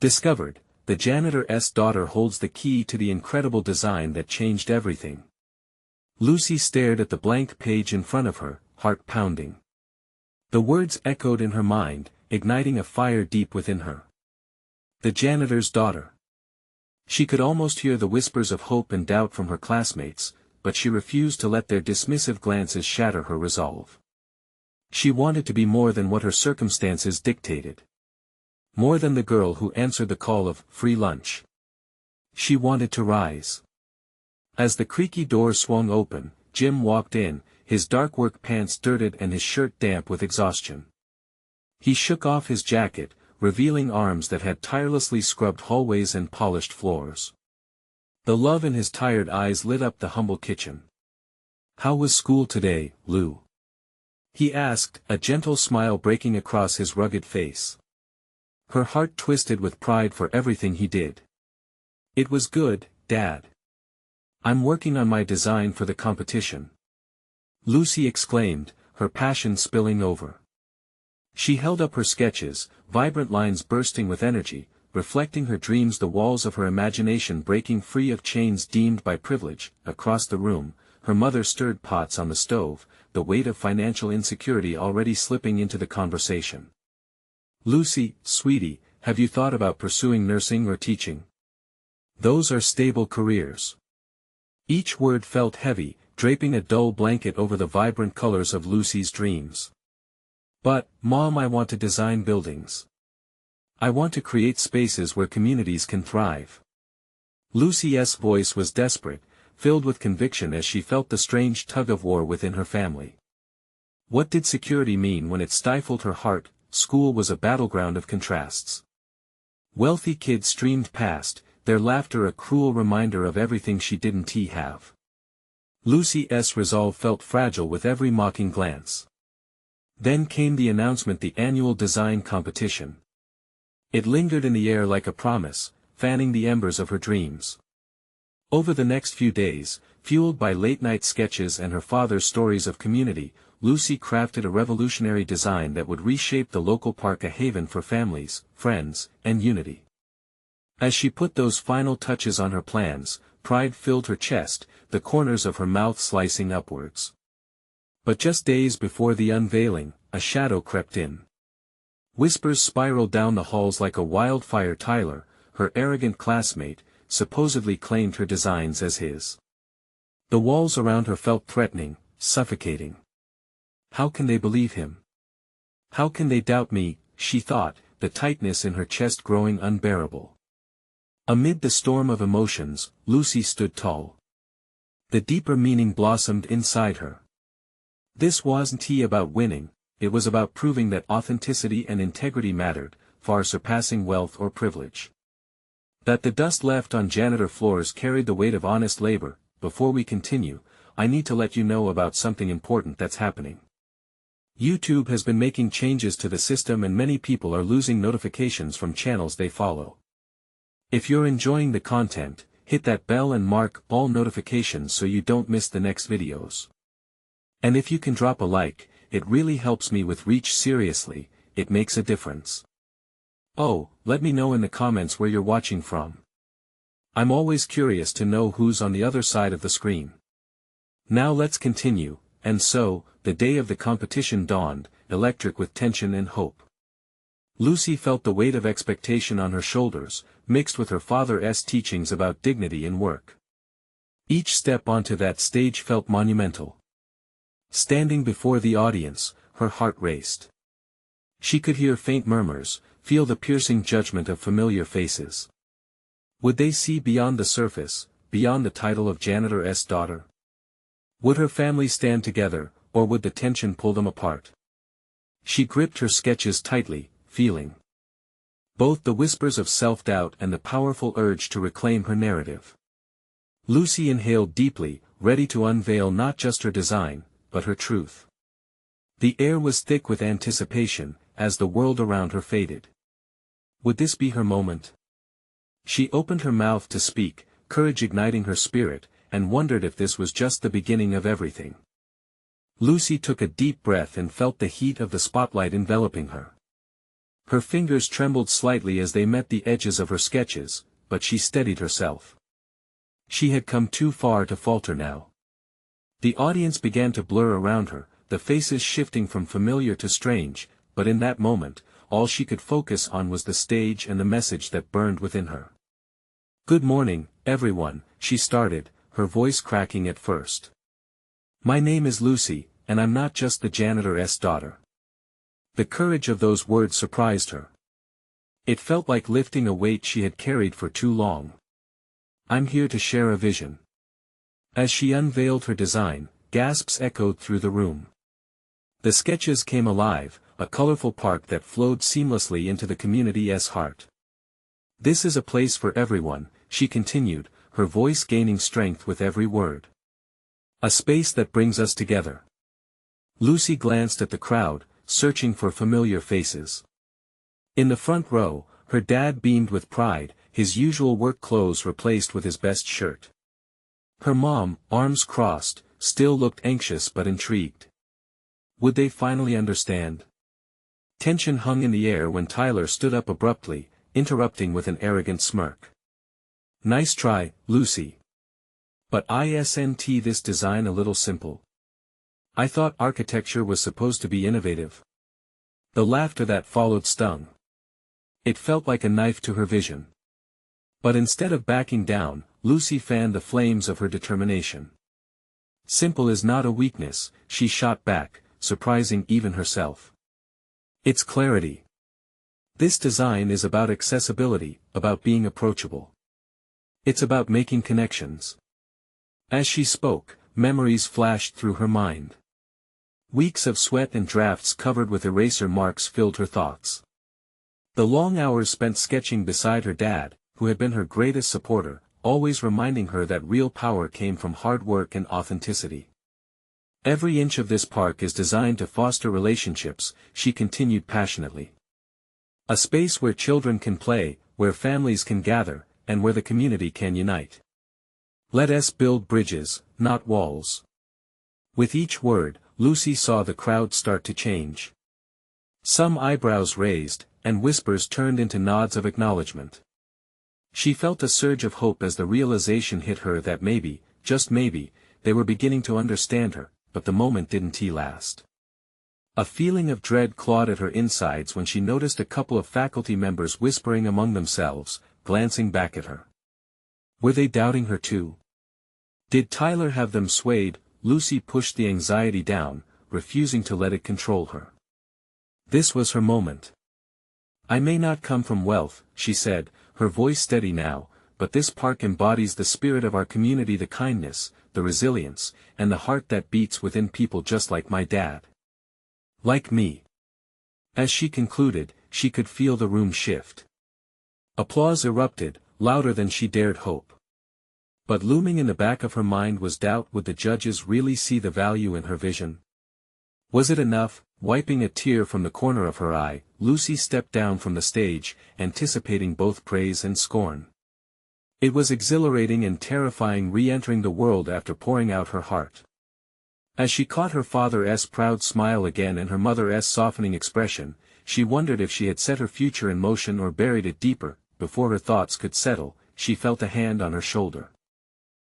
Discovered, the janitor's daughter holds the key to the incredible design that changed everything. Lucy stared at the blank page in front of her, heart pounding. The words echoed in her mind, igniting a fire deep within her. The janitor's daughter. She could almost hear the whispers of hope and doubt from her classmates, but she refused to let their dismissive glances shatter her resolve. She wanted to be more than what her circumstances dictated. More than the girl who answered the call of free lunch. She wanted to rise. As the creaky door swung open, Jim walked in, his dark work pants dirted and his shirt damp with exhaustion. He shook off his jacket, revealing arms that had tirelessly scrubbed hallways and polished floors. The love in his tired eyes lit up the humble kitchen. "How was school today, Lou?" he asked, a gentle smile breaking across his rugged face. Her heart twisted with pride for everything he did. "It was good, Dad. I'm working on my design for the competition," Lucy exclaimed, her passion spilling over. She held up her sketches, vibrant lines bursting with energy, reflecting her dreams, the walls of her imagination breaking free of chains deemed by privilege. Across the room, her mother stirred pots on the stove, the weight of financial insecurity already slipping into the conversation. "Lucy, sweetie, have you thought about pursuing nursing or teaching? Those are stable careers." Each word felt heavy, draping a dull blanket over the vibrant colors of Lucy's dreams. "But, Mom, I want to design buildings. I want to create spaces where communities can thrive." Lucy's voice was desperate, filled with conviction as she felt the strange tug-of-war within her family. What did security mean when it stifled her heart? School was a battleground of contrasts. Wealthy kids streamed past, their laughter a cruel reminder of everything she didn't have. Lucy's resolve felt fragile with every mocking glance. Then came the announcement, the annual design competition. It lingered in the air like a promise, fanning the embers of her dreams. Over the next few days, fueled by late-night sketches and her father's stories of community, Lucy crafted a revolutionary design that would reshape the local park, a haven for families, friends, and unity. As she put those final touches on her plans, pride filled her chest, the corners of her mouth slicing upwards. But just days before the unveiling, a shadow crept in. Whispers spiraled down the halls like a wildfire. Tyler, her arrogant classmate, supposedly claimed her designs as his. The walls around her felt threatening, suffocating. How can they believe him? How can they doubt me, she thought, the tightness in her chest growing unbearable. Amid the storm of emotions, Lucy stood tall. The deeper meaning blossomed inside her. This wasn't about winning, it was about proving that authenticity and integrity mattered, far surpassing wealth or privilege. That the dust left on janitor floors carried the weight of honest labor. Before we continue, I need to let you know about something important that's happening. YouTube has been making changes to the system and many people are losing notifications from channels they follow. If you're enjoying the content, hit that bell and mark all notifications so you don't miss the next videos. And if you can drop a like, it really helps me with reach. Seriously, it makes a difference. Oh, let me know in the comments where you're watching from. I'm always curious to know who's on the other side of the screen. Now let's continue. And so, the day of the competition dawned, electric with tension and hope. Lucy felt the weight of expectation on her shoulders, mixed with her father's teachings about dignity in work. Each step onto that stage felt monumental. Standing before the audience, her heart raced. She could hear faint murmurs, feel the piercing judgment of familiar faces. Would they see beyond the surface, beyond the title of janitor's daughter? Would her family stand together, or would the tension pull them apart? She gripped her sketches tightly, feeling both the whispers of self-doubt and the powerful urge to reclaim her narrative. Lucy inhaled deeply, ready to unveil not just her design, but her truth. The air was thick with anticipation, as the world around her faded. Would this be her moment? She opened her mouth to speak, courage igniting her spirit, and wondered if this was just the beginning of everything. Lucy took a deep breath and felt the heat of the spotlight enveloping her. Her fingers trembled slightly as they met the edges of her sketches, but she steadied herself. She had come too far to falter now. The audience began to blur around her, the faces shifting from familiar to strange, but in that moment, all she could focus on was the stage and the message that burned within her. "Good morning, everyone," she started, her voice cracking at first. "My name is Lucy, and I'm not just the janitor's daughter." The courage of those words surprised her. It felt like lifting a weight she had carried for too long. "I'm here to share a vision." As she unveiled her design, gasps echoed through the room. The sketches came alive, a colorful park that flowed seamlessly into the community's heart. "This is a place for everyone," she continued, her voice gaining strength with every word. "A space that brings us together." Lucy glanced at the crowd, searching for familiar faces. In the front row, her dad beamed with pride, his usual work clothes replaced with his best shirt. Her mom, arms crossed, still looked anxious but intrigued. Would they finally understand? Tension hung in the air when Tyler stood up abruptly, interrupting with an arrogant smirk. "Nice try, Lucy. But isn't this design a little simple? I thought architecture was supposed to be innovative." The laughter that followed stung. It felt like a knife to her vision. But instead of backing down, Lucy fanned the flames of her determination. "Simple is not a weakness," she shot back, surprising even herself. "It's clarity. This design is about accessibility, about being approachable. It's about making connections." As she spoke, memories flashed through her mind. Weeks of sweat and drafts covered with eraser marks filled her thoughts. The long hours spent sketching beside her dad, who had been her greatest supporter, always reminding her that real power came from hard work and authenticity. "Every inch of this park is designed to foster relationships," she continued passionately. "A space where children can play, where families can gather, and where the community can unite. Let us build bridges, not walls." With each word, Lucy saw the crowd start to change. Some eyebrows raised, and whispers turned into nods of acknowledgement. She felt a surge of hope as the realization hit her that maybe, just maybe, they were beginning to understand her, but the moment didn't last. A feeling of dread clawed at her insides when she noticed a couple of faculty members whispering among themselves, glancing back at her. Were they doubting her too? Did Tyler have them swayed? Lucy pushed the anxiety down, refusing to let it control her. This was her moment. "I may not come from wealth," she said, her voice steady now, "but this park embodies the spirit of our community, the kindness, the resilience, and the heart that beats within people just like my dad. Like me." As she concluded, she could feel the room shift. Applause erupted, louder than she dared hope. But looming in the back of her mind was doubt: would the judges really see the value in her vision? Was it enough? Wiping a tear from the corner of her eye, Lucy stepped down from the stage, anticipating both praise and scorn. It was exhilarating and terrifying re-entering the world after pouring out her heart. As she caught her father's proud smile again and her mother's softening expression, she wondered if she had set her future in motion or buried it deeper. Before her thoughts could settle, she felt a hand on her shoulder.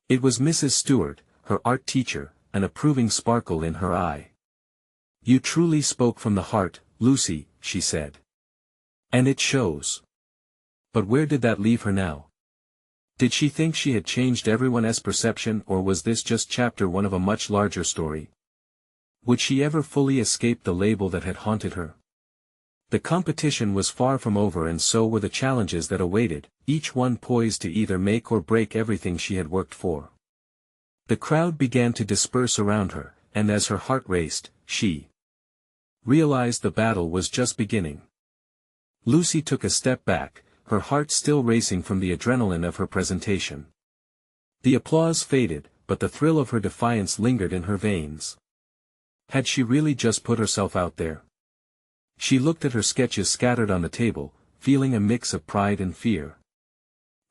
It was Mrs. Stewart, her art teacher, an approving sparkle in her eye. "You truly spoke from the heart, Lucy," she said. "And it shows." But where did that leave her now? Did she think she had changed everyone's perception, or was this just chapter one of a much larger story? Would she ever fully escape the label that had haunted her? The competition was far from over, and so were the challenges that awaited, each one poised to either make or break everything she had worked for. The crowd began to disperse around her, and as her heart raced, she realized the battle was just beginning. Lucy took a step back, her heart still racing from the adrenaline of her presentation. The applause faded, but the thrill of her defiance lingered in her veins. Had she really just put herself out there? She looked at her sketches scattered on the table, feeling a mix of pride and fear.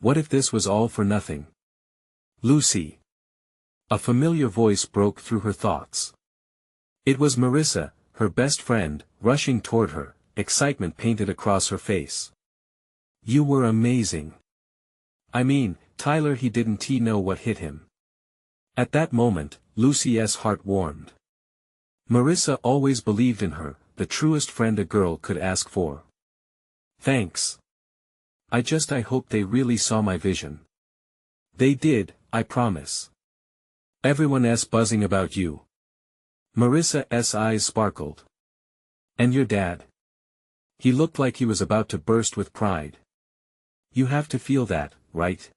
What if this was all for nothing? "Lucy!" A familiar voice broke through her thoughts. It was Marissa, her best friend, rushing toward her, excitement painted across her face. You were amazing. I mean, Tyler, he didn't know what hit him. At that moment, Lucy's heart warmed. Marissa always believed in her, the truest friend a girl could ask for. Thanks. I hope they really saw my vision. They did, I promise. Everyone's buzzing about you. Marissa's eyes sparkled. And your dad? He looked like he was about to burst with pride. You have to feel that, right?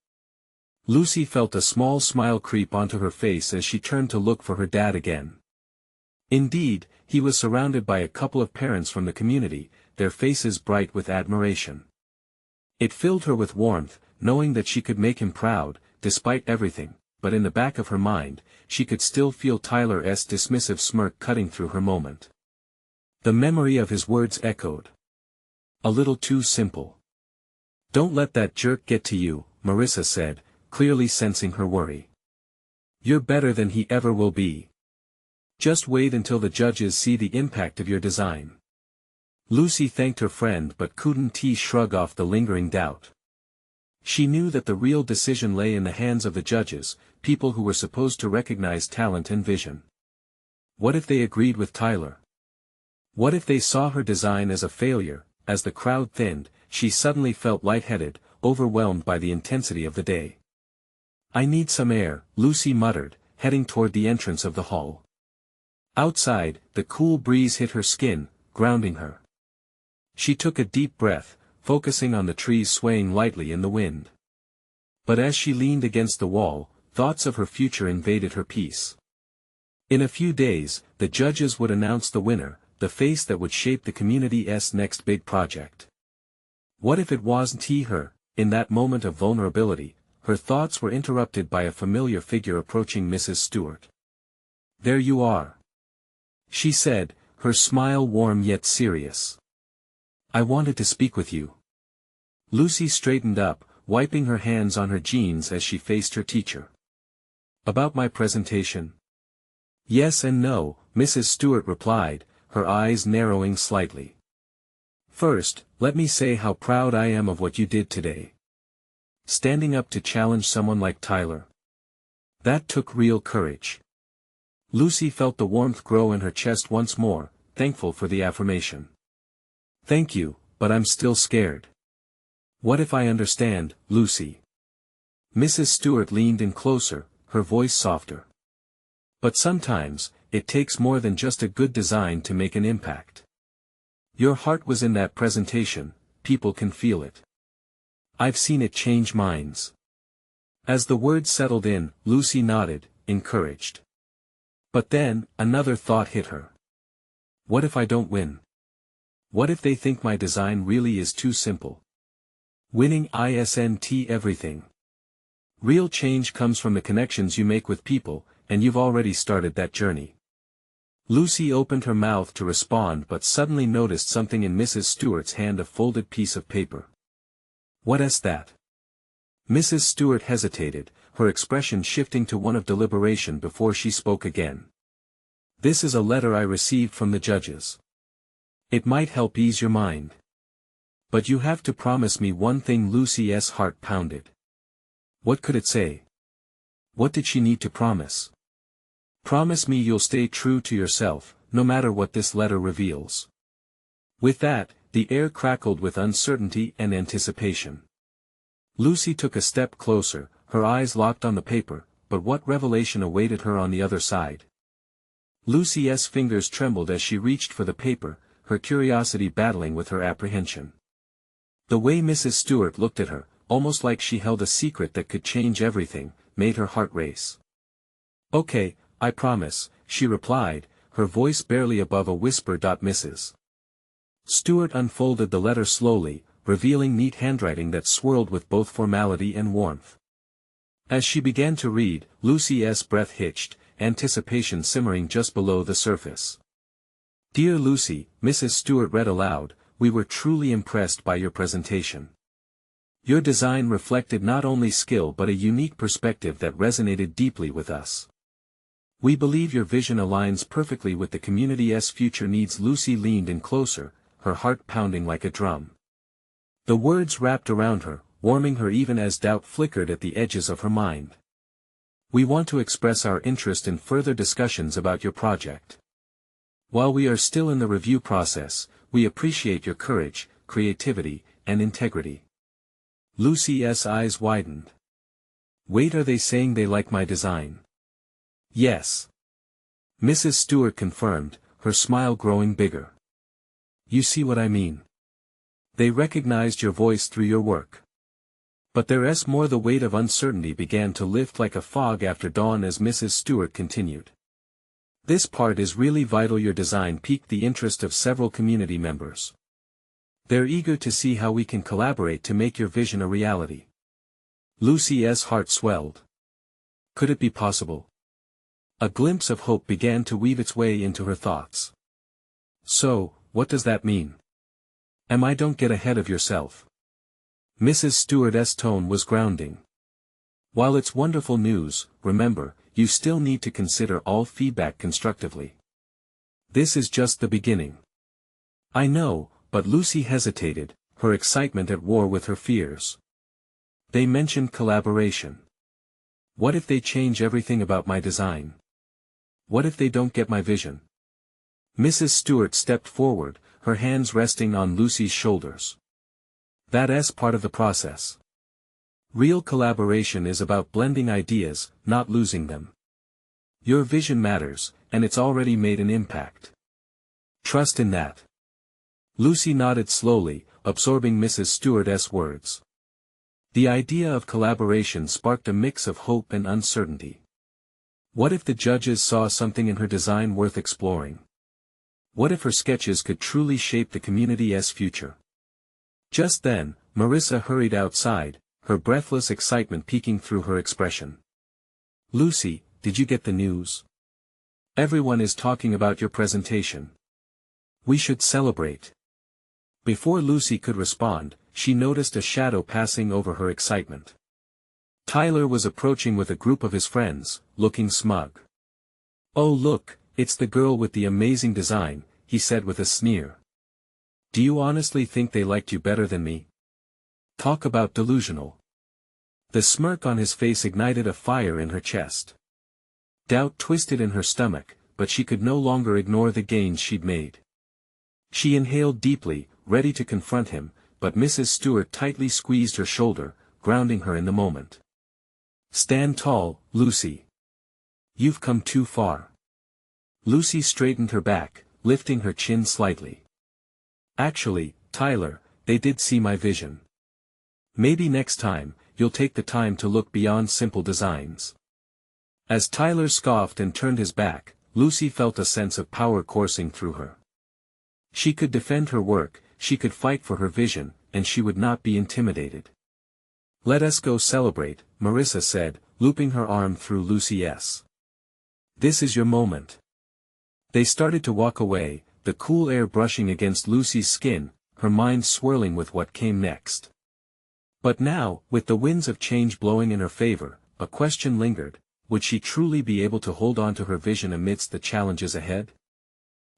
Lucy felt a small smile creep onto her face as she turned to look for her dad again. Indeed, he was surrounded by a couple of parents from the community, their faces bright with admiration. It filled her with warmth, knowing that she could make him proud, despite everything, but in the back of her mind, she could still feel Tyler's dismissive smirk cutting through her moment. The memory of his words echoed. A little too simple. Don't let that jerk get to you, Marissa said, clearly sensing her worry. You're better than he ever will be. Just wait until the judges see the impact of your design. Lucy thanked her friend but couldn't shrug off the lingering doubt. She knew that the real decision lay in the hands of the judges, people who were supposed to recognize talent and vision. What if they agreed with Tyler? What if they saw her design as a failure? As the crowd thinned, she suddenly felt lightheaded, overwhelmed by the intensity of the day. I need some air, Lucy muttered, heading toward the entrance of the hall. Outside, the cool breeze hit her skin, grounding her. She took a deep breath, focusing on the trees swaying lightly in the wind. But as she leaned against the wall, thoughts of her future invaded her peace. In a few days, the judges would announce the winner, the face that would shape the community's next big project. What if it wasn't her? In that moment of vulnerability, her thoughts were interrupted by a familiar figure approaching Mrs. Stewart. There you are. She said, her smile warm yet serious. I wanted to speak with you. Lucy straightened up, wiping her hands on her jeans as she faced her teacher. About my presentation? Yes and no, Mrs. Stewart replied, her eyes narrowing slightly. First, let me say how proud I am of what you did today. Standing up to challenge someone like Tyler. That took real courage. Lucy felt the warmth grow in her chest once more, thankful for the affirmation. Thank you, but I'm still scared. What if I understand, Lucy? Mrs. Stewart leaned in closer, her voice softer. But sometimes, it takes more than just a good design to make an impact. Your heart was in that presentation, people can feel it. I've seen it change minds. As the words settled in, Lucy nodded, encouraged. But then, another thought hit her. What if I don't win? What if they think my design really is too simple? Winning isn't everything. Real change comes from the connections you make with people, and you've already started that journey. Lucy opened her mouth to respond but suddenly noticed something in Mrs. Stewart's hand, a folded piece of paper. What's that? Mrs. Stewart hesitated, her expression shifting to one of deliberation before she spoke again. This is a letter I received from the judges. It might help ease your mind. But you have to promise me one thing. Lucy's heart pounded. What could it say? What did she need to promise? Promise me you'll stay true to yourself, no matter what this letter reveals. With that, the air crackled with uncertainty and anticipation. Lucy took a step closer, her eyes locked on the paper, but what revelation awaited her on the other side? Lucy's fingers trembled as she reached for the paper, her curiosity battling with her apprehension. The way Mrs. Stewart looked at her, almost like she held a secret that could change everything, made her heart race. Okay, I promise, she replied, her voice barely above a whisper. Mrs. Stewart unfolded the letter slowly, revealing neat handwriting that swirled with both formality and warmth. As she began to read, Lucy's breath hitched, anticipation simmering just below the surface. Dear Lucy, Mrs. Stewart read aloud, we were truly impressed by your presentation. Your design reflected not only skill but a unique perspective that resonated deeply with us. We believe your vision aligns perfectly with the community's future needs. Lucy leaned in closer, her heart pounding like a drum. The words wrapped around her, warming her even as doubt flickered at the edges of her mind. We want to express our interest in further discussions about your project. While we are still in the review process, we appreciate your courage, creativity, and integrity. Lucy's eyes widened. Wait, are they saying they like my design? Yes. Mrs. Stewart confirmed, her smile growing bigger. You see what I mean? They recognized your voice through your work. But there's more. The weight of uncertainty began to lift like a fog after dawn as Mrs. Stewart continued. This part is really vital. Your design piqued the interest of several community members. They're eager to see how we can collaborate to make your vision a reality. Lucy's heart swelled. Could it be possible? A glimpse of hope began to weave its way into her thoughts. So, what does that mean? Don't get ahead of yourself. Mrs. Stewart's tone was grounding. While it's wonderful news, remember, you still need to consider all feedback constructively. This is just the beginning. I know, but Lucy hesitated, her excitement at war with her fears. They mentioned collaboration. What if they change everything about my design? What if they don't get my vision? Mrs. Stewart stepped forward, her hands resting on Lucy's shoulders. That's part of the process. Real collaboration is about blending ideas, not losing them. Your vision matters, and it's already made an impact. Trust in that. Lucy nodded slowly, absorbing Mrs. Stewart's words. The idea of collaboration sparked a mix of hope and uncertainty. What if the judges saw something in her design worth exploring? What if her sketches could truly shape the community's future? Just then, Marissa hurried outside, her breathless excitement peeking through her expression. Lucy, did you get the news? Everyone is talking about your presentation. We should celebrate. Before Lucy could respond, she noticed a shadow passing over her excitement. Tyler was approaching with a group of his friends, looking smug. Oh look, it's the girl with the amazing design, he said with a sneer. Do you honestly think they liked you better than me? Talk about delusional. The smirk on his face ignited a fire in her chest. Doubt twisted in her stomach, but she could no longer ignore the gains she'd made. She inhaled deeply, ready to confront him, but Mrs. Stewart tightly squeezed her shoulder, grounding her in the moment. Stand tall, Lucy. You've come too far. Lucy straightened her back, lifting her chin slightly. Actually, Tyler, they did see my vision. Maybe next time, you'll take the time to look beyond simple designs. As Tyler scoffed and turned his back, Lucy felt a sense of power coursing through her. She could defend her work, she could fight for her vision, and she would not be intimidated. Let us go celebrate, Marissa said, looping her arm through Lucy's. This is your moment. They started to walk away, the cool air brushing against Lucy's skin, her mind swirling with what came next. But now, with the winds of change blowing in her favor, a question lingered: would she truly be able to hold on to her vision amidst the challenges ahead?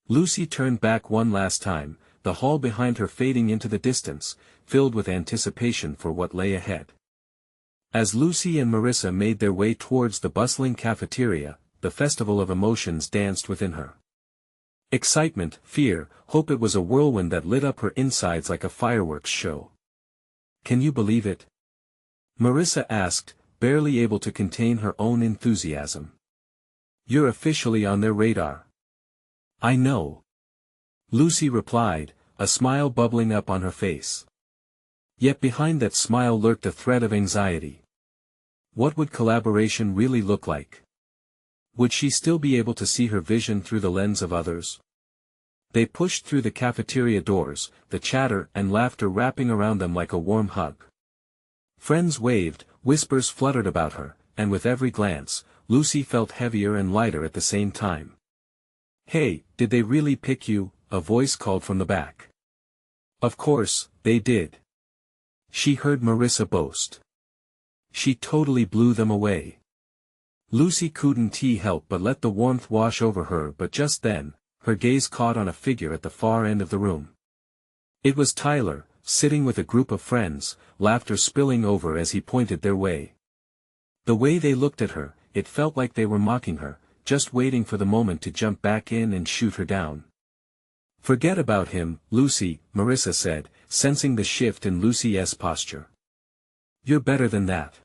Lucy turned back one last time, the hall behind her fading into the distance, filled with anticipation for what lay ahead. As Lucy and Marissa made their way towards the bustling cafeteria, the festival of emotions danced within her. Excitement, fear, hope. It was a whirlwind that lit up her insides like a fireworks show. Can you believe it? Marissa asked, barely able to contain her own enthusiasm. You're officially on their radar. I know. Lucy replied, a smile bubbling up on her face. Yet behind that smile lurked a thread of anxiety. What would collaboration really look like? Would she still be able to see her vision through the lens of others? They pushed through the cafeteria doors, the chatter and laughter wrapping around them like a warm hug. Friends waved, whispers fluttered about her, and with every glance, Lucy felt heavier and lighter at the same time. Hey, did they really pick you? A voice called from the back. Of course, they did. She heard Marissa boast. She totally blew them away. Lucy couldn't help but let the warmth wash over her, but just then, her gaze caught on a figure at the far end of the room. It was Tyler, sitting with a group of friends, laughter spilling over as he pointed their way. The way they looked at her, it felt like they were mocking her, just waiting for the moment to jump back in and shoot her down. "Forget about him, Lucy," Marissa said, sensing the shift in Lucy's posture. "You're better than that."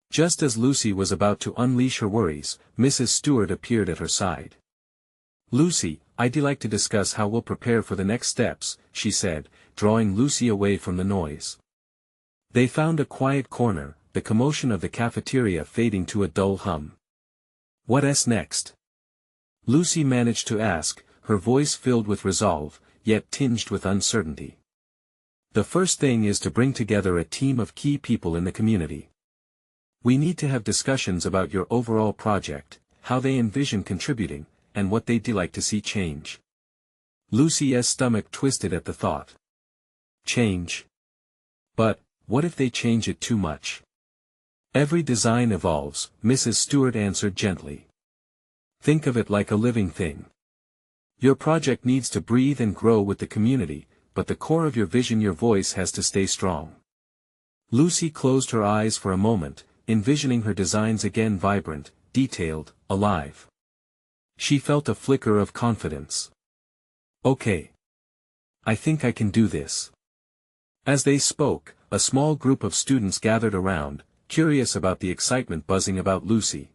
Just as Lucy was about to unleash her worries, Mrs. Stewart appeared at her side. "Lucy, I'd like to discuss how we'll prepare for the next steps," she said, drawing Lucy away from the noise. They found a quiet corner, the commotion of the cafeteria fading to a dull hum. "What's next?" Lucy managed to ask, her voice filled with resolve, yet tinged with uncertainty. "The first thing is to bring together a team of key people in the community. We need to have discussions about your overall project, how they envision contributing, and what they'd like to see change." Lucy's stomach twisted at the thought. Change? But, what if they change it too much? "Every design evolves," Mrs. Stewart answered gently. "Think of it like a living thing. Your project needs to breathe and grow with the community, but the core of your vision, your voice, has to stay strong." Lucy closed her eyes for a moment, envisioning her designs again, vibrant, detailed, alive. She felt a flicker of confidence. "Okay. I think I can do this." As they spoke, a small group of students gathered around, curious about the excitement buzzing about Lucy.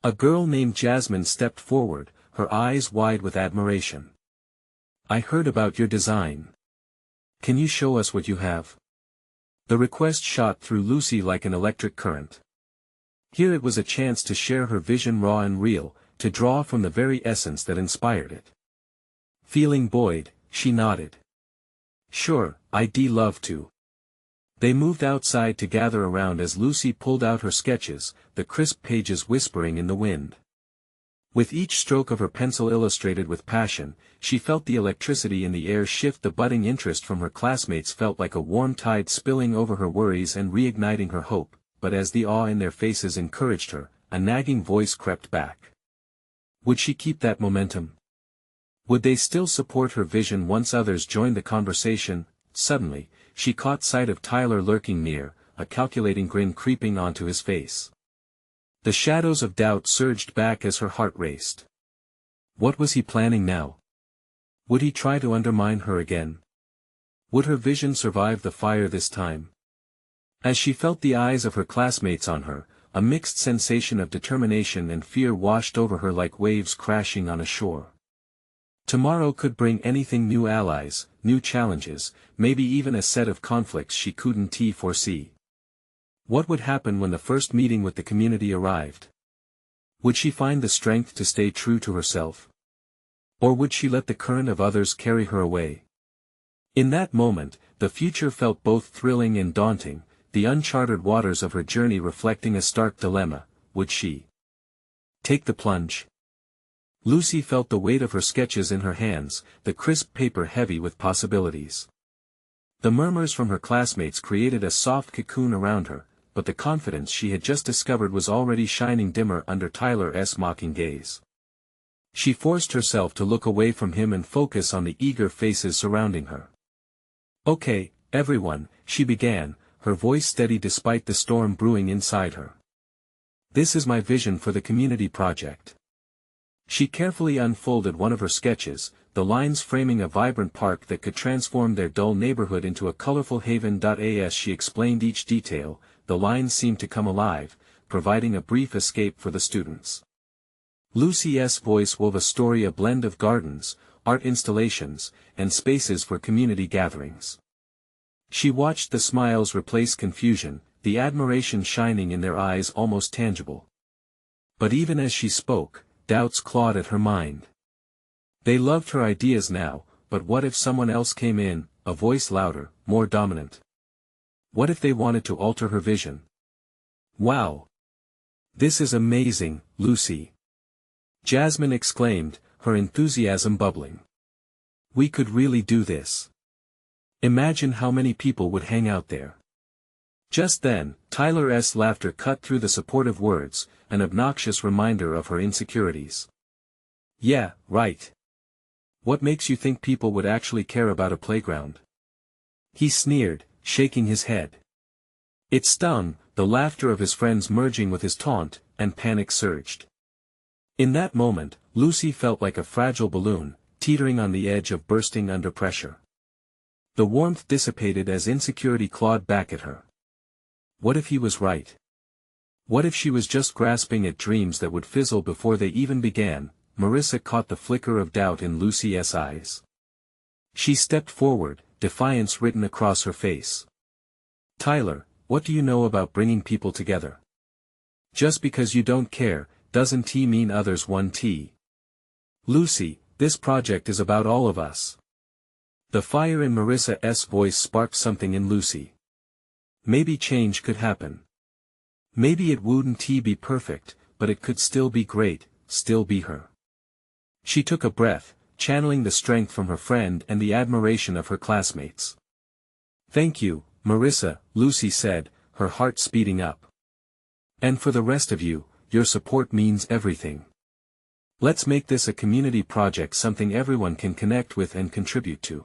A girl named Jasmine stepped forward, her eyes wide with admiration. "I heard about your design. Can you show us what you have?" The request shot through Lucy like an electric current. Here it was a chance to share her vision raw and real, to draw from the very essence that inspired it. Feeling buoyed, she nodded. "Sure, I'd love to." They moved outside to gather around as Lucy pulled out her sketches, the crisp pages whispering in the wind. With each stroke of her pencil illustrated with passion, she felt the electricity in the air shift. The budding interest from her classmates felt like a warm tide spilling over her worries and reigniting her hope, but as the awe in their faces encouraged her, a nagging voice crept back. Would she keep that momentum? Would they still support her vision once others joined the conversation? Suddenly, she caught sight of Tyler lurking near, a calculating grin creeping onto his face. The shadows of doubt surged back as her heart raced. What was he planning now? Would he try to undermine her again? Would her vision survive the fire this time? As she felt the eyes of her classmates on her, a mixed sensation of determination and fear washed over her like waves crashing on a shore. Tomorrow could bring anything: new allies, new challenges, maybe even a set of conflicts she couldn't foresee. What would happen when the first meeting with the community arrived? Would she find the strength to stay true to herself? Or would she let the current of others carry her away? In that moment, the future felt both thrilling and daunting, the uncharted waters of her journey reflecting a stark dilemma. Would she take the plunge? Lucy felt the weight of her sketches in her hands, the crisp paper heavy with possibilities. The murmurs from her classmates created a soft cocoon around her, but the confidence she had just discovered was already shining dimmer under Tyler's mocking gaze. She forced herself to look away from him and focus on the eager faces surrounding her. "Okay, everyone," she began, her voice steady despite the storm brewing inside her. "This is my vision for the community project." She carefully unfolded one of her sketches, the lines framing a vibrant park that could transform their dull neighborhood into a colorful haven. As she explained each detail, the lines seemed to come alive, providing a brief escape for the students. Lucy's voice wove a story, a blend of gardens, art installations, and spaces for community gatherings. She watched the smiles replace confusion, the admiration shining in their eyes almost tangible. But even as she spoke, doubts clawed at her mind. They loved her ideas now, but what if someone else came in, a voice louder, more dominant? What if they wanted to alter her vision? "Wow! This is amazing, Lucy!" Jasmine exclaimed, her enthusiasm bubbling. "We could really do this. Imagine how many people would hang out there." Just then, Tyler's laughter cut through the supportive words, an obnoxious reminder of her insecurities. "Yeah, right. What makes you think people would actually care about a playground? He sneered, shaking his head. It stung, the laughter of his friends merging with his taunt, and panic surged. In that moment, Lucy felt like a fragile balloon, teetering on the edge of bursting under pressure. The warmth dissipated as insecurity clawed back at her. What if he was right? What if she was just grasping at dreams that would fizzle before they even began? Marissa caught the flicker of doubt in Lucy's eyes. She stepped forward, defiance written across her face. Tyler, what do you know about bringing people together? Just because you don't care, doesn't T mean others one T. Lucy, this project is about all of us. The fire in Marissa's voice sparked something in Lucy. Maybe change could happen. Maybe it wouldn't be perfect, but it could still be great, still be her. She took a breath, channeling the strength from her friend and the admiration of her classmates. Thank you, Marissa, Lucy said, her heart speeding up. And for the rest of you, your support means everything. Let's make this a community project, something everyone can connect with and contribute to.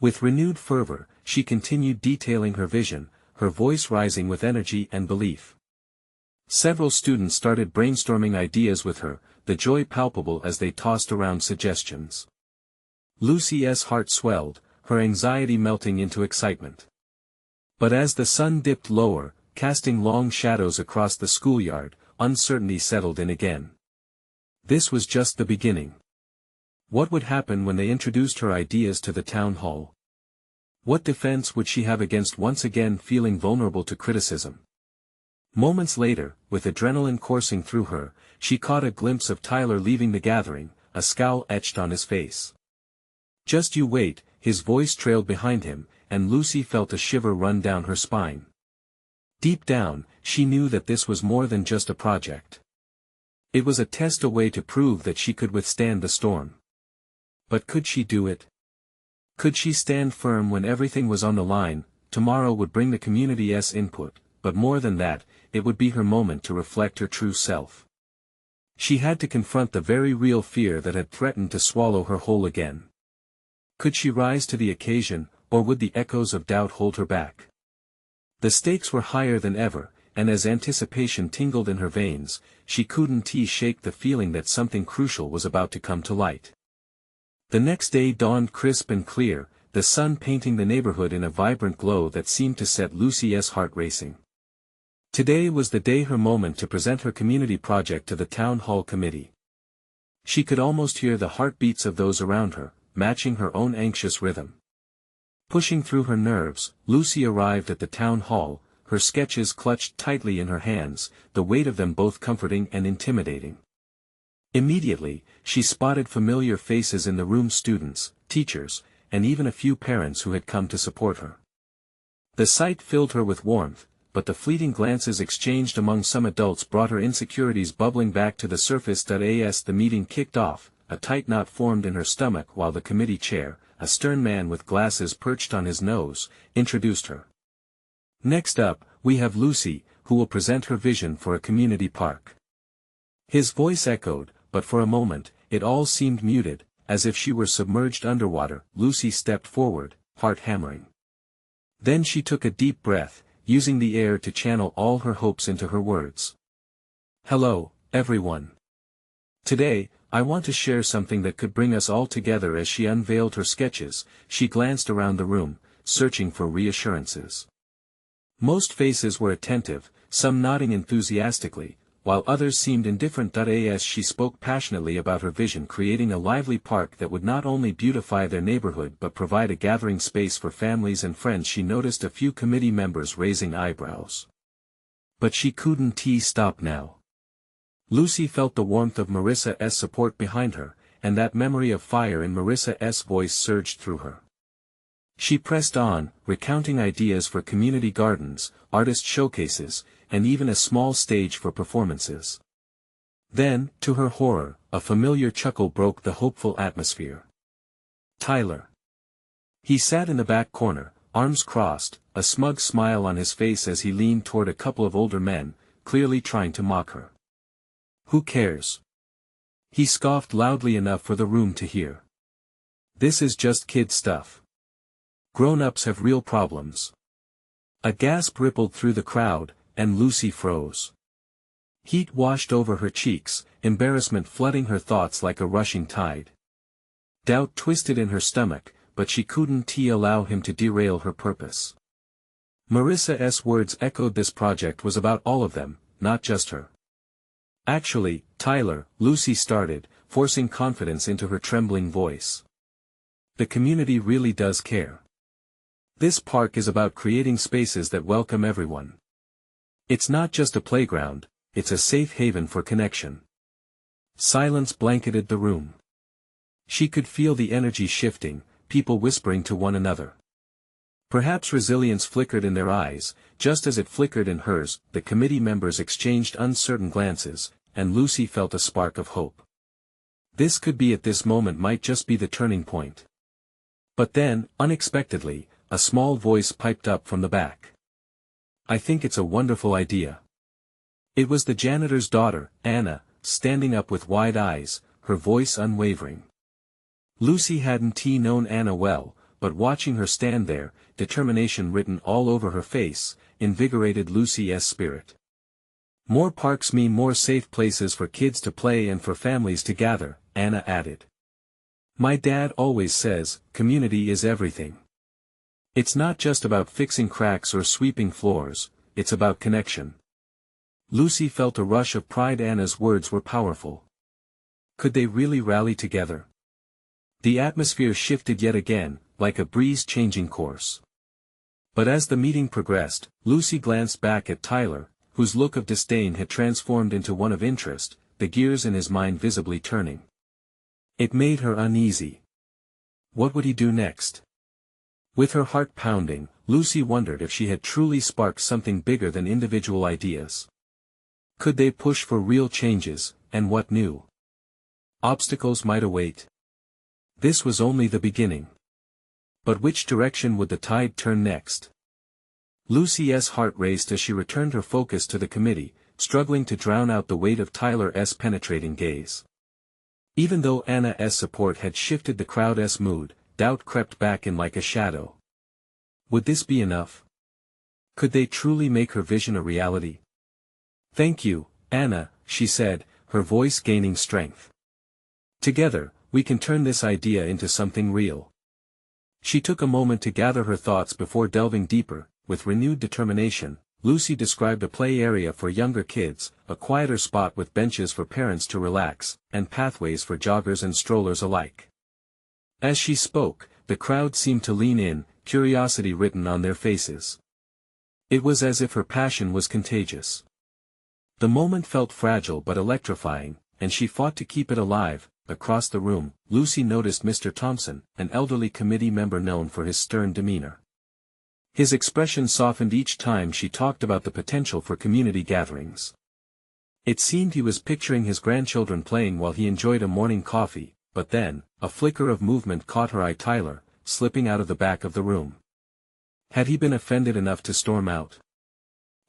With renewed fervor, she continued detailing her vision, her voice rising with energy and belief. Several students started brainstorming ideas with her, the joy palpable as they tossed around suggestions. Lucy's heart swelled, her anxiety melting into excitement. But as the sun dipped lower, casting long shadows across the schoolyard, uncertainty settled in again. This was just the beginning. What would happen when they introduced her ideas to the town hall? What defense would she have against once again feeling vulnerable to criticism? Moments later, with adrenaline coursing through her, she caught a glimpse of Tyler leaving the gathering, a scowl etched on his face. Just you wait, his voice trailed behind him, and Lucy felt a shiver run down her spine. Deep down, she knew that this was more than just a project. It was a test, a way to prove that she could withstand the storm. But could she do it? Could she stand firm when everything was on the line? Tomorrow would bring the community's input, but more than that, it would be her moment to reflect her true self. She had to confront the very real fear that had threatened to swallow her whole again. Could she rise to the occasion, or would the echoes of doubt hold her back? The stakes were higher than ever, and as anticipation tingled in her veins, she couldn't shake the feeling that something crucial was about to come to light. The next day dawned crisp and clear, the sun painting the neighborhood in a vibrant glow that seemed to set Lucy's heart racing. Today was the day, her moment to present her community project to the town hall committee. She could almost hear the heartbeats of those around her, matching her own anxious rhythm. Pushing through her nerves, Lucy arrived at the town hall, her sketches clutched tightly in her hands, the weight of them both comforting and intimidating. Immediately, she spotted familiar faces in the room, students, teachers, and even a few parents who had come to support her. The sight filled her with warmth, but the fleeting glances exchanged among some adults brought her insecurities bubbling back to the surface. As the meeting kicked off, a tight knot formed in her stomach while the committee chair, a stern man with glasses perched on his nose, introduced her. Next up, we have Lucy, who will present her vision for a community park. His voice echoed, but for a moment, it all seemed muted, as if she were submerged underwater. Lucy stepped forward, heart hammering. Then she took a deep breath, using the air to channel all her hopes into her words. Hello, everyone. Today, I want to share something that could bring us all together. As she unveiled her sketches, she glanced around the room, searching for reassurances. Most faces were attentive, some nodding enthusiastically, while others seemed indifferent. As she spoke passionately about her vision, creating a lively park that would not only beautify their neighborhood but provide a gathering space for families and friends, she noticed a few committee members raising eyebrows. But she couldn't stop now. Lucy felt the warmth of Marissa's support behind her, and that memory of fire in Marissa's voice surged through her. She pressed on, recounting ideas for community gardens, artist showcases, and even a small stage for performances. Then, to her horror, a familiar chuckle broke the hopeful atmosphere. Tyler. He sat in the back corner, arms crossed, a smug smile on his face as he leaned toward a couple of older men, clearly trying to mock her. Who cares? He scoffed loudly enough for the room to hear. This is just kid stuff. Grown-ups have real problems. A gasp rippled through the crowd, and Lucy froze. Heat washed over her cheeks, embarrassment flooding her thoughts like a rushing tide. Doubt twisted in her stomach, but she couldn't allow him to derail her purpose. Marissa's words echoed. This project was about all of them, not just her. Actually, Tyler, Lucy started, forcing confidence into her trembling voice. The community really does care. This park is about creating spaces that welcome everyone. It's not just a playground, it's a safe haven for connection. Silence blanketed the room. She could feel the energy shifting, people whispering to one another. Perhaps resilience flickered in their eyes, just as it flickered in hers. The committee members exchanged uncertain glances, and Lucy felt a spark of hope. This could be at this moment might just be the turning point. But then, unexpectedly, a small voice piped up from the back. I think it's a wonderful idea. It was the janitor's daughter, Anna, standing up with wide eyes, her voice unwavering. Lucy hadn't known Anna well, but watching her stand there, determination written all over her face, invigorated Lucy's spirit. More parks mean more safe places for kids to play and for families to gather, Anna added. My dad always says, community is everything. It's not just about fixing cracks or sweeping floors, it's about connection. Lucy felt a rush of pride. Anna's words were powerful. Could they really rally together? The atmosphere shifted yet again, like a breeze changing course. But as the meeting progressed, Lucy glanced back at Tyler, whose look of disdain had transformed into one of interest, the gears in his mind visibly turning. It made her uneasy. What would he do next? With her heart pounding, Lucy wondered if she had truly sparked something bigger than individual ideas. Could they push for real changes, and what new obstacles might await? This was only the beginning. But which direction would the tide turn next? Lucy's heart raced as she returned her focus to the committee, struggling to drown out the weight of Tyler's penetrating gaze. Even though Anna's support had shifted the crowd's mood, doubt crept back in like a shadow. Would this be enough? Could they truly make her vision a reality? Thank you, Anna, she said, her voice gaining strength. Together, we can turn this idea into something real. She took a moment to gather her thoughts before delving deeper. With renewed determination, Lucy described a play area for younger kids, a quieter spot with benches for parents to relax, and pathways for joggers and strollers alike. As she spoke, the crowd seemed to lean in, curiosity written on their faces. It was as if her passion was contagious. The moment felt fragile but electrifying, and she fought to keep it alive. Across the room, Lucy noticed Mr. Thompson, an elderly committee member known for his stern demeanor. His expression softened each time she talked about the potential for community gatherings. It seemed he was picturing his grandchildren playing while he enjoyed a morning coffee, but then, a flicker of movement caught her eye. Tyler, slipping out of the back of the room. Had he been offended enough to storm out?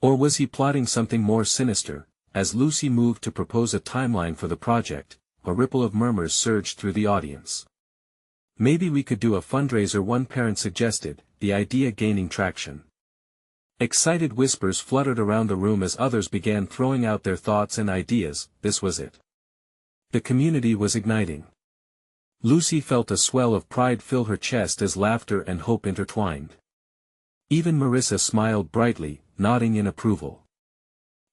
Or was he plotting something more sinister? As Lucy moved to propose a timeline for the project, a ripple of murmurs surged through the audience. Maybe we could do a fundraiser, one parent suggested, the idea gaining traction. Excited whispers fluttered around the room as others began throwing out their thoughts and ideas. This was it. The community was igniting. Lucy felt a swell of pride fill her chest as laughter and hope intertwined. Even Marissa smiled brightly, nodding in approval.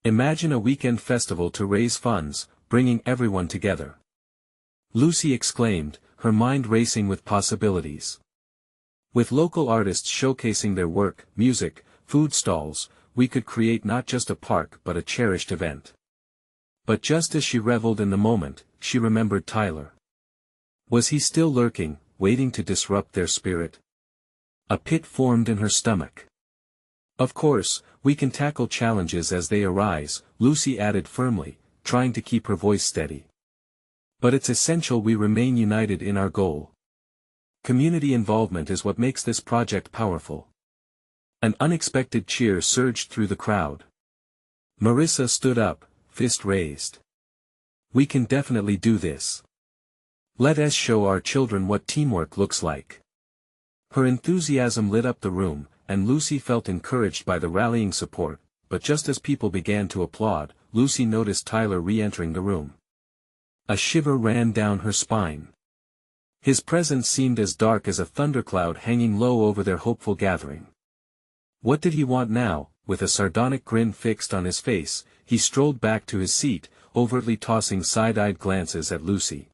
Imagine a weekend festival to raise funds, bringing everyone together. Lucy exclaimed, her mind racing with possibilities. With local artists showcasing their work, music, food stalls, we could create not just a park but a cherished event. But just as she reveled in the moment, she remembered Tyler. Was he still lurking, waiting to disrupt their spirit? A pit formed in her stomach. Of course, we can tackle challenges as they arise, Lucy added firmly, trying to keep her voice steady. But it's essential we remain united in our goal. Community involvement is what makes this project powerful. An unexpected cheer surged through the crowd. Marissa stood up, fist raised. We can definitely do this. Let us show our children what teamwork looks like. Her enthusiasm lit up the room, and Lucy felt encouraged by the rallying support, but just as people began to applaud, Lucy noticed Tyler re-entering the room. A shiver ran down her spine. His presence seemed as dark as a thundercloud hanging low over their hopeful gathering. What did he want now? With a sardonic grin fixed on his face, he strolled back to his seat, overtly tossing side-eyed glances at Lucy.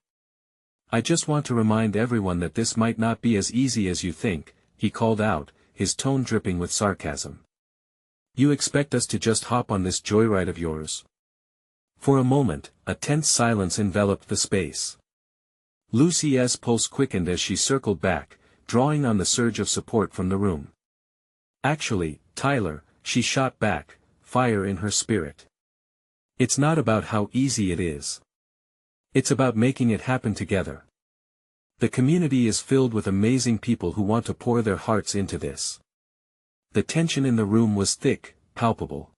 I just want to remind everyone that this might not be as easy as you think, he called out, his tone dripping with sarcasm. You expect us to just hop on this joyride of yours? For a moment, a tense silence enveloped the space. Lucy's pulse quickened as she circled back, drawing on the surge of support from the room. Actually, Tyler, she shot back, fire in her spirit. It's not about how easy it is. It's about making it happen together. The community is filled with amazing people who want to pour their hearts into this. The tension in the room was thick, palpable.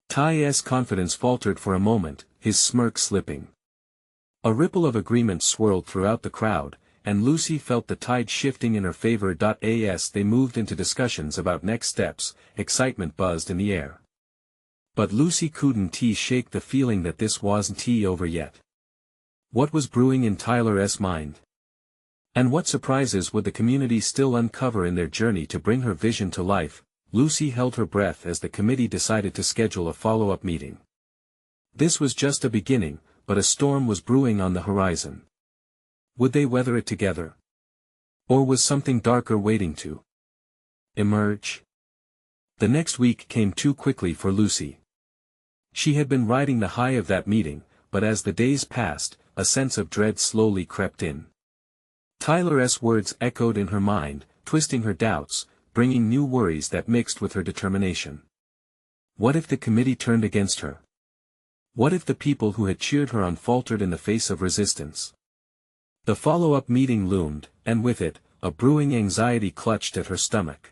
Ty's confidence faltered for a moment, his smirk slipping. A ripple of agreement swirled throughout the crowd, and Lucy felt the tide shifting in her favor. As they moved into discussions about next steps, excitement buzzed in the air. But Lucy couldn't shake the feeling that this wasn't over yet. What was brewing in Tyler's mind? And what surprises would the community still uncover in their journey to bring her vision to life? Lucy held her breath as the committee decided to schedule a follow-up meeting. This was just a beginning, but a storm was brewing on the horizon. Would they weather it together? Or was something darker waiting to emerge? The next week came too quickly for Lucy. She had been riding the high of that meeting, but as the days passed, a sense of dread slowly crept in. Tyler's words echoed in her mind, twisting her doubts, bringing new worries that mixed with her determination. What if the committee turned against her? What if the people who had cheered her on faltered in the face of resistance? The follow-up meeting loomed, and with it, a brewing anxiety clutched at her stomach.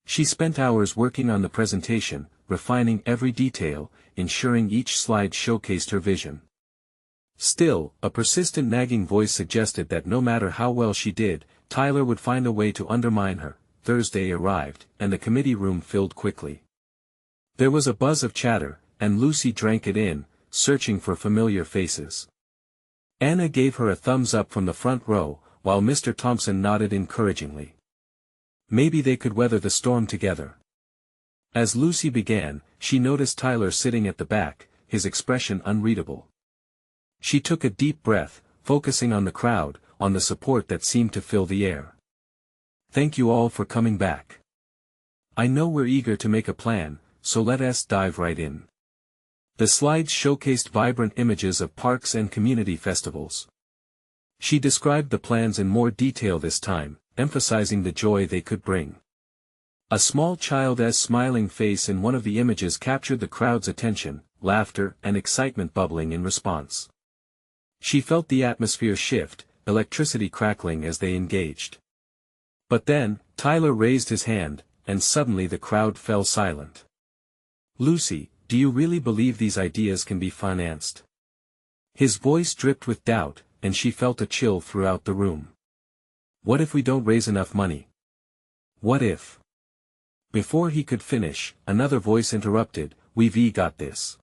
She spent hours working on the presentation, refining every detail, ensuring each slide showcased her vision. Still, a persistent nagging voice suggested that no matter how well she did, Tyler would find a way to undermine her. Thursday arrived, and the committee room filled quickly. There was a buzz of chatter, and Lucy drank it in, searching for familiar faces. Anna gave her a thumbs up from the front row, while Mr. Thompson nodded encouragingly. Maybe they could weather the storm together. As Lucy began, she noticed Tyler sitting at the back, his expression unreadable. She took a deep breath, focusing on the crowd, on the support that seemed to fill the air. Thank you all for coming back. I know we're eager to make a plan, so let us dive right in. The slides showcased vibrant images of parks and community festivals. She described the plans in more detail this time, emphasizing the joy they could bring. A small child's smiling face in one of the images captured the crowd's attention, laughter and excitement bubbling in response. She felt the atmosphere shift, electricity crackling as they engaged. But then, Tyler raised his hand, and suddenly the crowd fell silent. Lucy, do you really believe these ideas can be financed? His voice dripped with doubt, and she felt a chill throughout the room. What if we don't raise enough money? What if? Before he could finish, another voice interrupted, We've got this.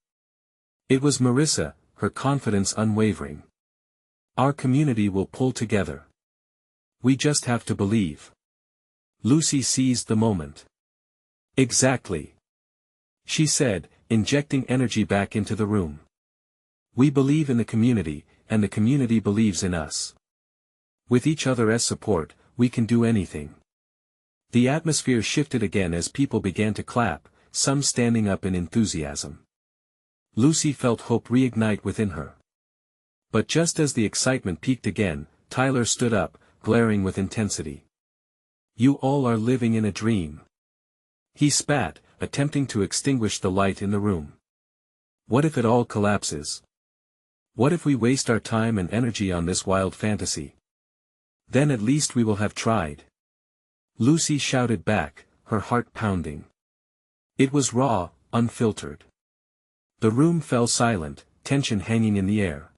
It was Marissa, her confidence unwavering. Our community will pull together. We just have to believe. Lucy seized the moment. Exactly. She said, injecting energy back into the room. We believe in the community, and the community believes in us. With each other's support, we can do anything. The atmosphere shifted again as people began to clap, some standing up in enthusiasm. Lucy felt hope reignite within her. But just as the excitement peaked again, Tyler stood up, glaring with intensity. You all are living in a dream. He spat, attempting to extinguish the light in the room. What if it all collapses? What if we waste our time and energy on this wild fantasy? Then at least we will have tried. Lucy shouted back, her heart pounding. It was raw, unfiltered. The room fell silent, tension hanging in the air.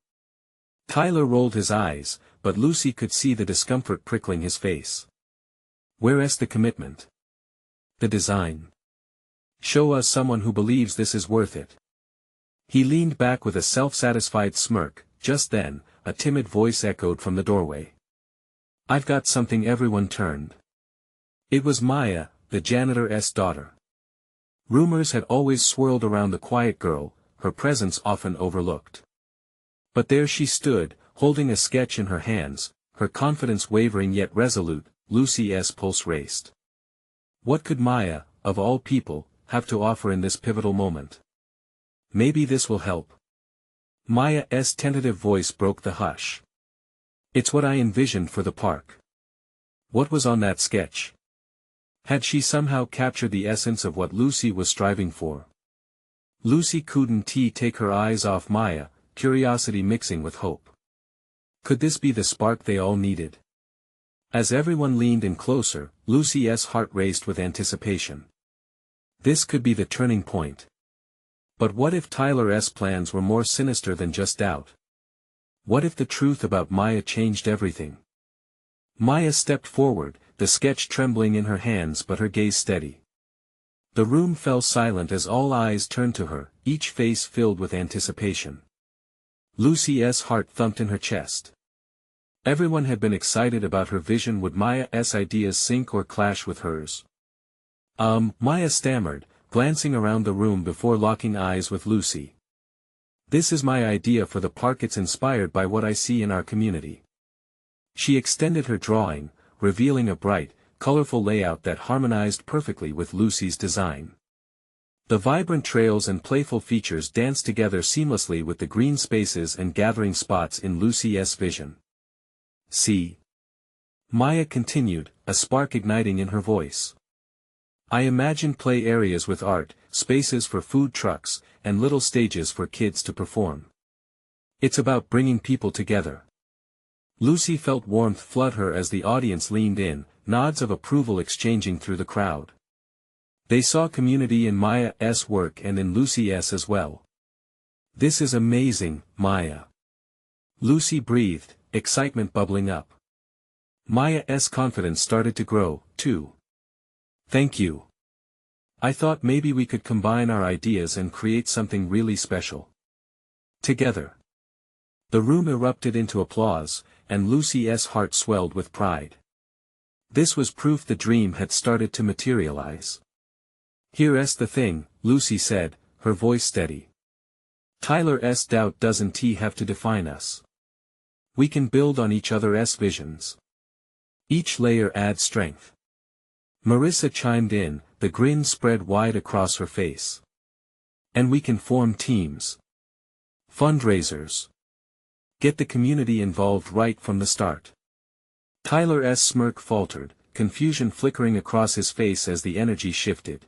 Tyler rolled his eyes, but Lucy could see the discomfort prickling his face. Where's the commitment? The design. Show us someone who believes this is worth it. He leaned back with a self-satisfied smirk. Just then, a timid voice echoed from the doorway. I've got something. Everyone turned. It was Maya, the janitor's daughter. Rumors had always swirled around the quiet girl, her presence often overlooked. But there she stood, holding a sketch in her hands, her confidence wavering yet resolute. Lucy's pulse raced. What could Maya, of all people, have to offer in this pivotal moment? Maybe this will help. Maya's tentative voice broke the hush. It's what I envisioned for the park. What was on that sketch? Had she somehow captured the essence of what Lucy was striving for? Lucy couldn't take her eyes off Maya, curiosity mixing with hope. Could this be the spark they all needed? As everyone leaned in closer, Lucy's heart raced with anticipation. This could be the turning point. But what if Tyler's plans were more sinister than just doubt? What if the truth about Maya changed everything? Maya stepped forward, the sketch trembling in her hands but her gaze steady. The room fell silent as all eyes turned to her, each face filled with anticipation. Lucy's heart thumped in her chest. Everyone had been excited about her vision. Would Maya's ideas sync or clash with hers? Maya stammered, glancing around the room before locking eyes with Lucy. This is my idea for the park. It's inspired by what I see in our community. She extended her drawing, revealing a bright, colorful layout that harmonized perfectly with Lucy's design. The vibrant trails and playful features danced together seamlessly with the green spaces and gathering spots in Lucy's vision. See? Maya continued, a spark igniting in her voice. I imagine play areas with art, spaces for food trucks, and little stages for kids to perform. It's about bringing people together. Lucy felt warmth flood her as the audience leaned in, nods of approval exchanging through the crowd. They saw community in Maya's work and in Lucy's as well. This is amazing, Maya. Lucy breathed, excitement bubbling up. Maya's confidence started to grow, too. Thank you. I thought maybe we could combine our ideas and create something really special. Together. The room erupted into applause, and Lucy's heart swelled with pride. This was proof the dream had started to materialize. Here's the thing, Lucy said, her voice steady. Tyler's doubt doesn't have to define us. We can build on each other's visions. Each layer adds strength. Marissa chimed in, the grin spread wide across her face. And we can form teams. Fundraisers. Get the community involved right from the start. Tyler's smirk faltered, confusion flickering across his face as the energy shifted.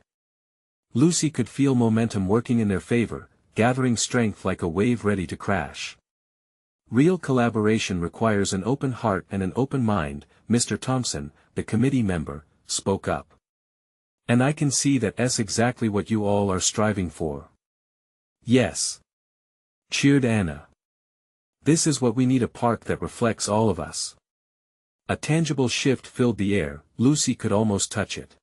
Lucy could feel momentum working in their favor, gathering strength like a wave ready to crash. Real collaboration requires an open heart and an open mind. Mr. Thompson, the committee member, spoke up. And I can see that's exactly what you all are striving for. Yes. Cheered Anna. This is what we need, a park that reflects all of us. A tangible shift filled the air, Lucy could almost touch it.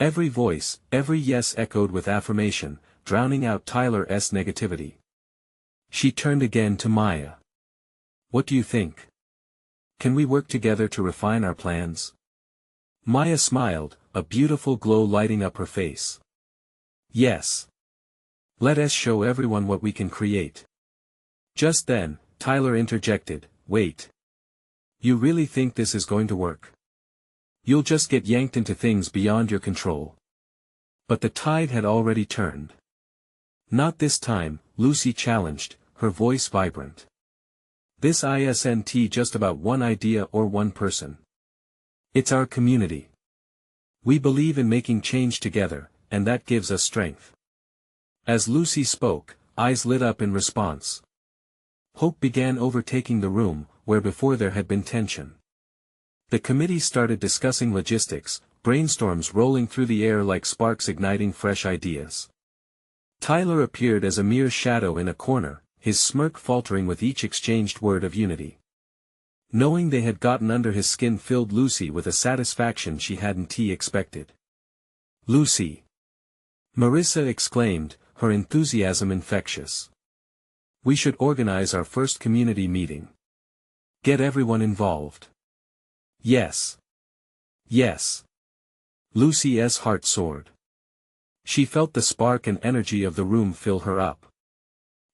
Every voice, every yes echoed with affirmation, drowning out Tyler's negativity. She turned again to Maya. What do you think? Can we work together to refine our plans? Maya smiled, a beautiful glow lighting up her face. Yes. Let us show everyone what we can create. Just then, Tyler interjected, wait. You really think this is going to work? You'll just get yanked into things beyond your control. But the tide had already turned. Not this time, Lucy challenged, her voice vibrant. This isn't just about one idea or one person. It's our community. We believe in making change together, and that gives us strength. As Lucy spoke, eyes lit up in response. Hope began overtaking the room, where before there had been tension. The committee started discussing logistics, brainstorms rolling through the air like sparks igniting fresh ideas. Tyler appeared as a mere shadow in a corner, his smirk faltering with each exchanged word of unity. Knowing they had gotten under his skin filled Lucy with a satisfaction she hadn't expected. "Lucy!" Marissa exclaimed, her enthusiasm infectious. "We should organize our first community meeting. Get everyone involved." "Yes. Yes." Lucy's heart soared. She felt the spark and energy of the room fill her up.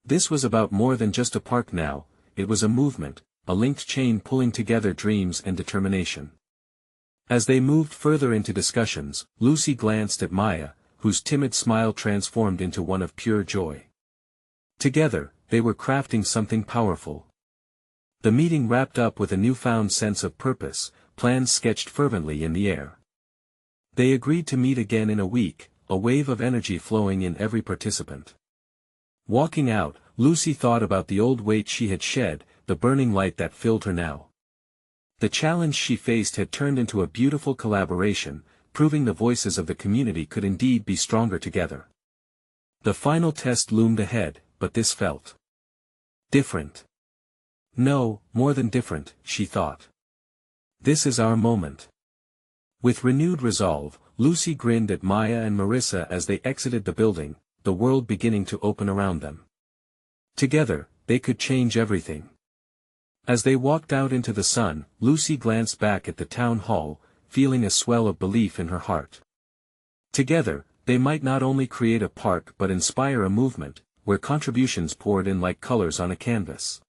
This was about more than just a park now, it was a movement, a linked chain pulling together dreams and determination. As they moved further into discussions, Lucy glanced at Maya, whose timid smile transformed into one of pure joy. Together, they were crafting something powerful. The meeting wrapped up with a newfound sense of purpose, plans sketched fervently in the air. They agreed to meet again in a week, a wave of energy flowing in every participant. Walking out, Lucy thought about the old weight she had shed, the burning light that filled her now. The challenge she faced had turned into a beautiful collaboration, proving the voices of the community could indeed be stronger together. The final test loomed ahead, but this felt different. No, more than different, she thought. This is our moment. With renewed resolve, Lucy grinned at Maya and Marissa as they exited the building, the world beginning to open around them. Together, they could change everything. As they walked out into the sun, Lucy glanced back at the town hall, feeling a swell of belief in her heart. Together, they might not only create a park but inspire a movement, where contributions poured in like colors on a canvas.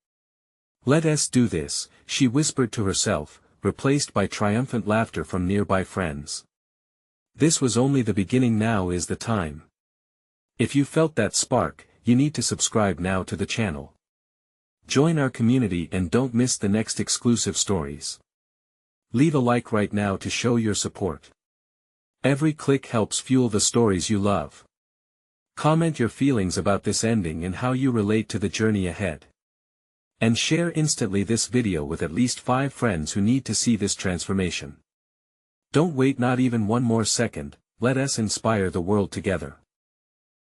"Let us do this," she whispered to herself, replaced by triumphant laughter from nearby friends. This was only the beginning. Now is the time. If you felt that spark, you need to subscribe now to the channel. Join our community and don't miss the next exclusive stories. Leave a like right now to show your support. Every click helps fuel the stories you love. Comment your feelings about this ending and how you relate to the journey ahead. And share instantly this video with at least 5 friends who need to see this transformation. Don't wait not even one more second, let us inspire the world together.